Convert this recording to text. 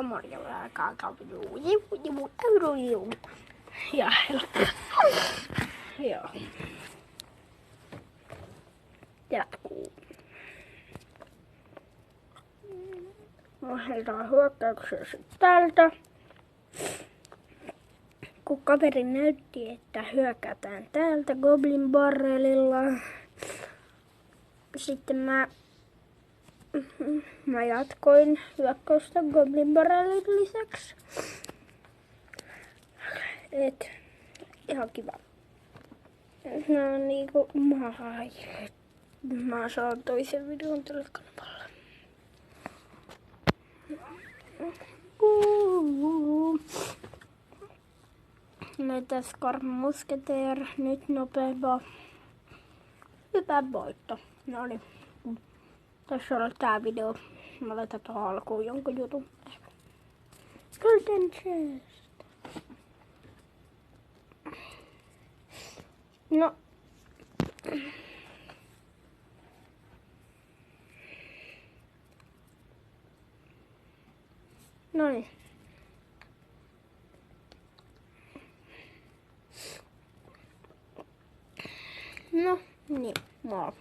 morjalla kaakapiduu. Ja joo. Jatkuu. Lähdetään hyökkäyksessä täältä. Kun kaveri näytti, että hyökätään täältä Goblin Barrelilla. Sitten mä jatkoin hyökkäystä Goblin Barrelin lisäksi. Et ihan kiva. No niinku mä saan toisen videon tälle kanavalle. Näitä Skarmusketeer, nyt nopeava. Hyvä voitto. No niin. Tässä on tää video. Mä laitan tuohon alkuun jonkun jutun. Golden chest. No. Noin. No niin, moi.